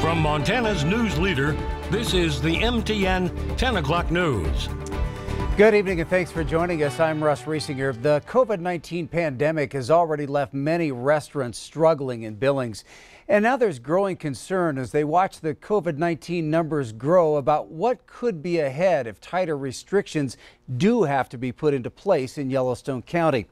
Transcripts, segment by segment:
From Montana's news leader, this is the MTN 10 o'clock news. Good evening and thanks for joining us. I'm Russ Riesinger. The COVID-19 pandemic has already left many restaurants struggling in Billings. And now there's growing concern as they watch the COVID-19 numbers grow about what could be ahead if tighter restrictions do have to be put into place in Yellowstone County.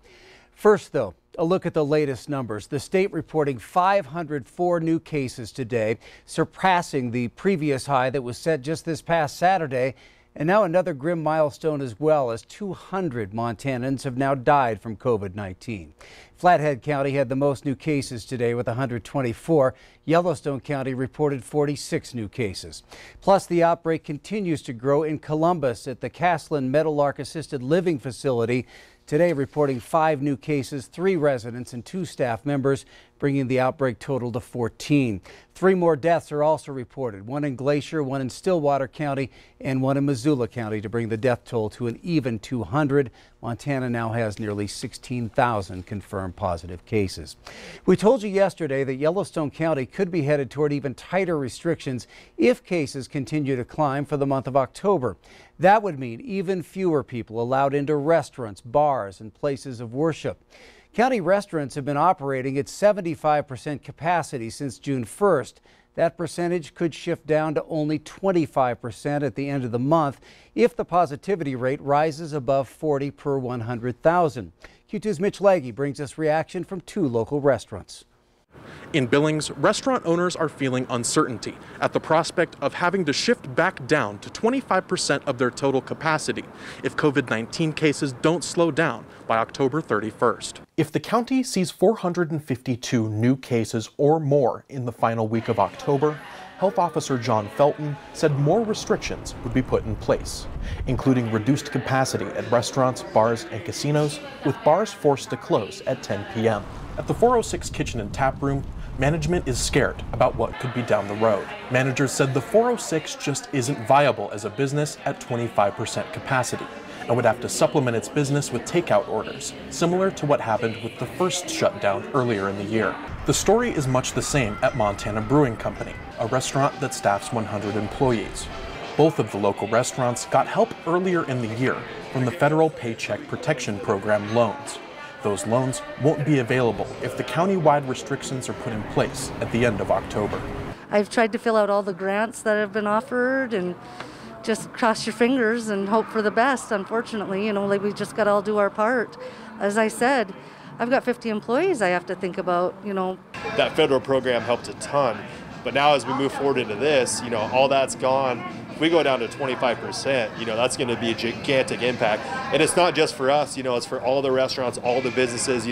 First, though, a look at the latest numbers. The state reporting 504 new cases today, surpassing the previous high that was set just this past Saturday. And now another grim milestone as well, as 200 Montanans have now died from COVID-19. Flathead County had the most new cases today with 124. Yellowstone County reported 46 new cases. Plus, the outbreak continues to grow in Columbus at the Caslin Meadowlark Assisted Living Facility. Today reporting 5 new cases, 3 residents and 2 staff members, bringing the outbreak total to 14. 3 more deaths are also reported, 1 in Glacier, 1 in Stillwater County, and 1 in Missoula County to bring the death toll to an even 200. Montana now has nearly 16,000 confirmed positive cases. We told you yesterday that Yellowstone County could be headed toward even tighter restrictions if cases continue to climb for the month of October. That would mean even fewer people allowed into restaurants, bars, and places of worship. County restaurants have been operating at 75% capacity since June 1st. That percentage could shift down to only 25% at the end of the month if the positivity rate rises above 40 per 100,000. Q2's Mitch Legge brings us reaction from 2 local restaurants. In Billings, restaurant owners are feeling uncertainty at the prospect of having to shift back down to 25% of their total capacity if COVID-19 cases don't slow down by October 31st. If the county sees 452 new cases or more in the final week of October, Health Officer John Felton said more restrictions would be put in place, including reduced capacity at restaurants, bars, and casinos, with bars forced to close at 10 p.m. At the 406 Kitchen and Tap Room, management is scared about what could be down the road. Managers said the 406 just isn't viable as a business at 25% capacity and would have to supplement its business with takeout orders, similar to what happened with the first shutdown earlier in the year. The story is much the same at Montana Brewing Company, a restaurant that staffs 100 employees. Both of the local restaurants got help earlier in the year from the federal Paycheck Protection Program loans. Those loans won't be available if the county-wide restrictions are put in place at the end of October. I've tried to fill out all the grants that have been offered and just cross your fingers and hope for the best. Unfortunately, like we just got to all do our part. As I said, I've got 50 employees I have to think about, That federal program helped a ton, but now as we move forward into this, all that's gone. If we go down to 25%, that's going to be a gigantic impact. And it's not just for us, it's for all the restaurants, all the businesses,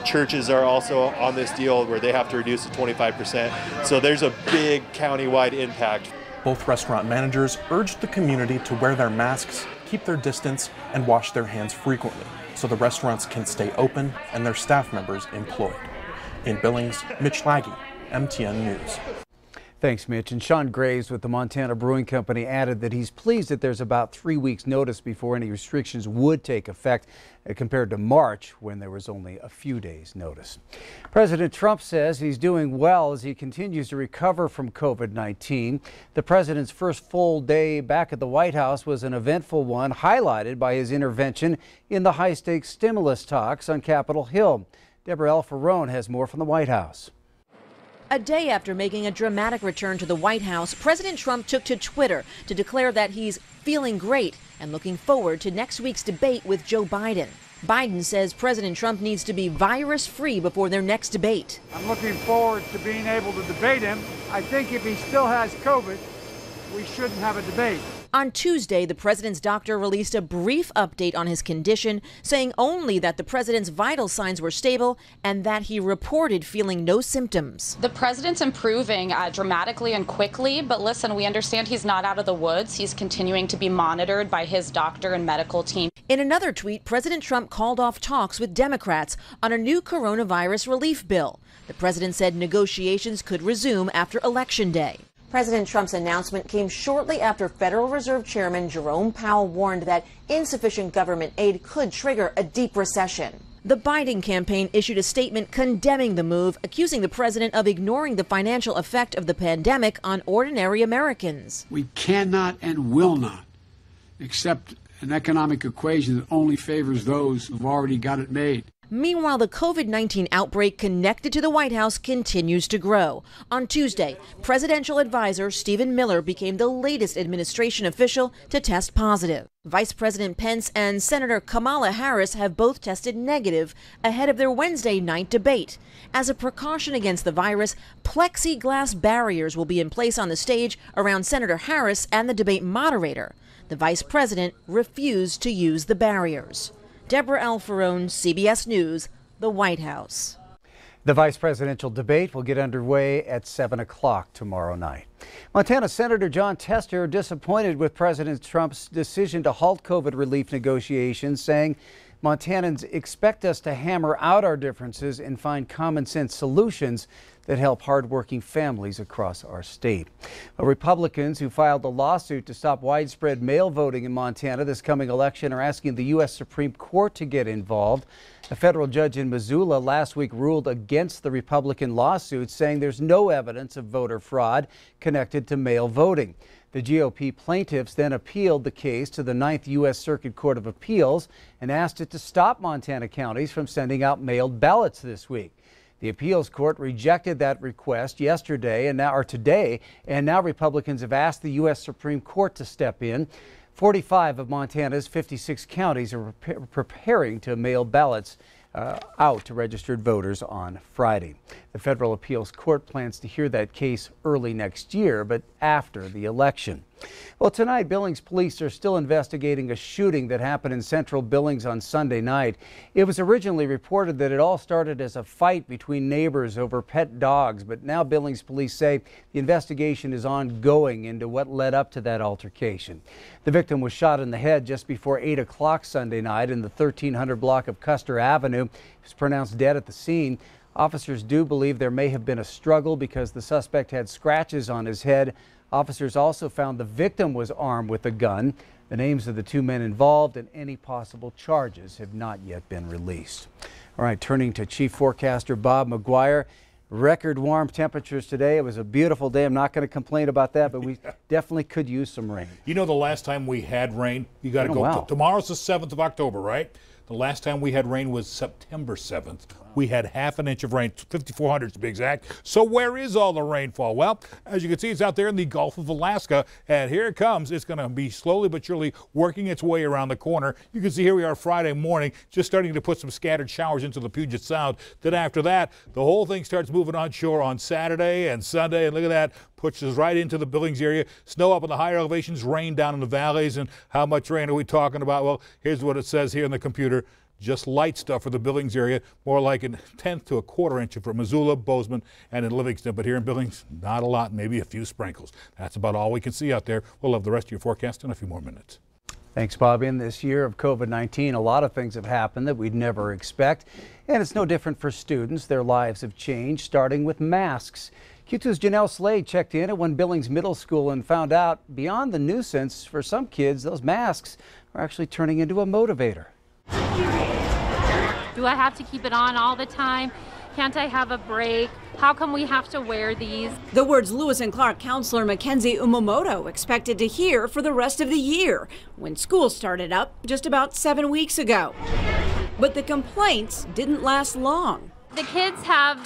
churches are also on this deal where they have to reduce to 25%. So there's a big county-wide impact. Both restaurant managers urged the community to wear their masks, keep their distance, and wash their hands frequently so the restaurants can stay open and their staff members employed. In Billings, Mitch Legge, MTN News. Thanks, Mitch. And Sean Graves with the Montana Brewing Company added that he's pleased that there's about 3 weeks notice before any restrictions would take effect compared to March when there was only a few days notice. President Trump says he's doing well as he continues to recover from COVID-19. The president's first full day back at the White House was an eventful one, highlighted by his intervention in the high-stakes stimulus talks on Capitol Hill. Deborah Alfarone has more from the White House. A day after making a dramatic return to the White House, President Trump took to Twitter to declare that he's feeling great and looking forward to next week's debate with Joe Biden. Biden says President Trump needs to be virus-free before their next debate. I'm looking forward to being able to debate him. I think if he still has COVID, we shouldn't have a debate. On Tuesday, the president's doctor released a brief update on his condition, saying only that the president's vital signs were stable and that he reported feeling no symptoms. The president's improving dramatically and quickly, but listen, we understand he's not out of the woods. He's continuing to be monitored by his doctor and medical team. In another tweet, President Trump called off talks with Democrats on a new coronavirus relief bill. The president said negotiations could resume after Election Day. President Trump's announcement came shortly after Federal Reserve Chairman Jerome Powell warned that insufficient government aid could trigger a deep recession. The Biden campaign issued a statement condemning the move, accusing the president of ignoring the financial effect of the pandemic on ordinary Americans. We cannot and will not accept an economic equation that only favors those who've already got it made. Meanwhile, the COVID-19 outbreak connected to the White House continues to grow. On Tuesday, presidential advisor Stephen Miller became the latest administration official to test positive. Vice President Pence and Senator Kamala Harris have both tested negative ahead of their Wednesday night debate. As a precaution against the virus, plexiglass barriers will be in place on the stage around Senator Harris and the debate moderator. The vice president refused to use the barriers. Deborah Alfarone, CBS News, the White House. The vice presidential debate will get underway at 7 o'clock tomorrow night. Montana Senator Jon Tester disappointed with President Trump's decision to halt COVID relief negotiations, saying Montanans expect us to hammer out our differences and find common sense solutions that help hardworking families across our state. Republicans who filed a lawsuit to stop widespread mail voting in Montana this coming election are asking the U.S. Supreme Court to get involved. A federal judge in Missoula last week ruled against the Republican lawsuit, saying there's no evidence of voter fraud connected to mail voting. The GOP plaintiffs then appealed the case to the 9th U.S. Circuit Court of Appeals and asked it to stop Montana counties from sending out mailed ballots this week. The appeals court rejected that request yesterday and now Republicans have asked the U.S. Supreme Court to step in. 45 of Montana's 56 counties are preparing to mail ballots out to registered voters on Friday. The federal appeals court plans to hear that case early next year, but after the election. Well, tonight, Billings police are still investigating a shooting that happened in central Billings on Sunday night. It was originally reported that it all started as a fight between neighbors over pet dogs, but now Billings police say the investigation is ongoing into what led up to that altercation. The victim was shot in the head just before 8 o'clock Sunday night in the 1300 block of Custer Avenue. He was pronounced dead at the scene. Officers do believe there may have been a struggle because the suspect had scratches on his head. Officers also found the victim was armed with a gun. The names of the two men involved and any possible charges have not yet been released. All right, turning to Chief Forecaster Bob McGuire. Record warm temperatures today. It was a beautiful day. I'm not going to complain about that, but we definitely could use some rain. You know, the last time we had rain, you got to go. Wow. Tomorrow's the 7th of October, right? The last time we had rain was September 7th. We had half an inch of rain, 5,400 to be exact. So where is all the rainfall? Well, as you can see, it's out there in the Gulf of Alaska, and here it comes. It's going to be slowly but surely working its way around the corner. You can see here we are Friday morning, just starting to put some scattered showers into the Puget Sound. Then after that, the whole thing starts moving onshore on Saturday and Sunday, and look at that. Pushes right into the Billings area. Snow up in the higher elevations, rain down in the valleys. And how much rain are we talking about? Well, here's what it says here in the computer. Just light stuff for the Billings area, more like a 1/10 to a 1/4 inch for Missoula, Bozeman, and in Livingston. But here in Billings, not a lot, maybe a few sprinkles. That's about all we can see out there. We'll have the rest of your forecast in a few more minutes. Thanks, Bob. In this year of COVID-19, a lot of things have happened that we'd never expect. And it's no different for students. Their lives have changed, starting with masks. Q2's Janelle Slade checked in at one Billings Middle School and found out beyond the nuisance, for some kids, those masks are actually turning into a motivator. Do I have to keep it on all the time? Can't I have a break? How come we have to wear these? The words Lewis and Clark counselor Mackenzie Umamoto expected to hear for the rest of the year when school started up just about 7 weeks ago. But the complaints didn't last long. The kids have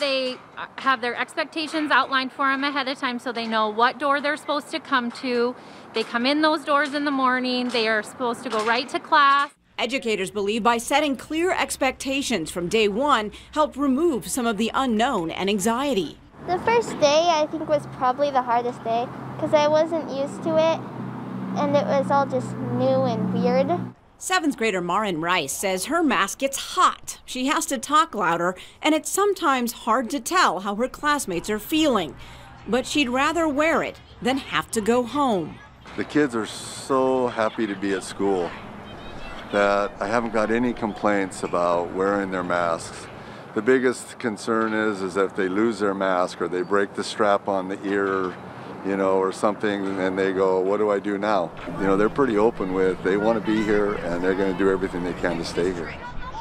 their expectations outlined for them ahead of time so they know what door they're supposed to come to. They come in those doors in the morning. They are supposed to go right to class. Educators believe by setting clear expectations from day one helped remove some of the unknown and anxiety. The first day I think was probably the hardest day because I wasn't used to it and it was all just new and weird. 7th grader Marin Rice says her mask gets hot. She has to talk louder and it's sometimes hard to tell how her classmates are feeling. But she'd rather wear it than have to go home. The kids are so happy to be at school that I haven't got any complaints about wearing their masks. The biggest concern is that if they lose their mask or they break the strap on the ear, you know, or something, and they go, what do I do now? You know, they're pretty open with, they want to be here and they're going to do everything they can to stay here.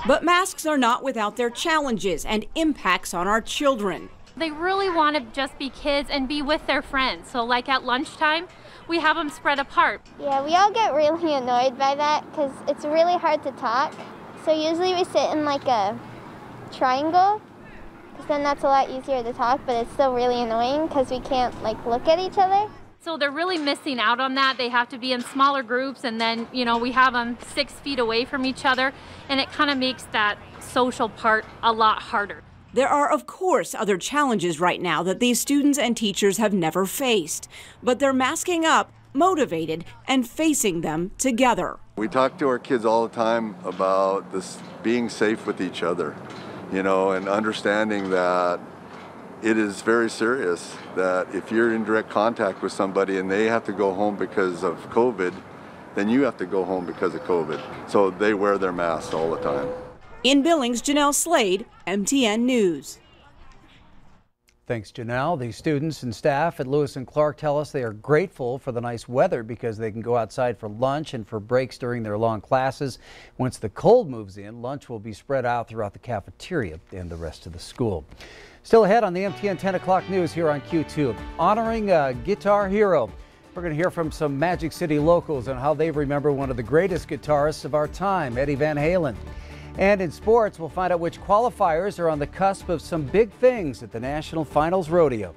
But masks are not without their challenges and impacts on our children. They really want to just be kids and be with their friends. So like at lunchtime, we have them spread apart. Yeah, we all get really annoyed by that because it's really hard to talk. So usually we sit in like a triangle, because then that's a lot easier to talk, but it's still really annoying because we can't like look at each other. So they're really missing out on that. They have to be in smaller groups, and then, you know, we have them 6 feet away from each other, and it kind of makes that social part a lot harder. There are, of course, other challenges right now that these students and teachers have never faced, but they're masking up, motivated, and facing them together. We talk to our kids all the time about this being safe with each other, you know, and understanding that it is very serious, that if you're in direct contact with somebody and they have to go home because of COVID, then you have to go home because of COVID. So they wear their masks all the time. In Billings, Janelle Slade, MTN News. Thanks, Janelle. The students and staff at Lewis and Clark tell us they are grateful for the nice weather because they can go outside for lunch and for breaks during their long classes. Once the cold moves in, lunch will be spread out throughout the cafeteria and the rest of the school. Still ahead on the MTN 10 o'clock news here on Q2, honoring a guitar hero. We're going to hear from some Magic City locals on how they remember one of the greatest guitarists of our time, Eddie Van Halen. And in sports, we'll find out which qualifiers are on the cusp of some big things at the National Finals Rodeo.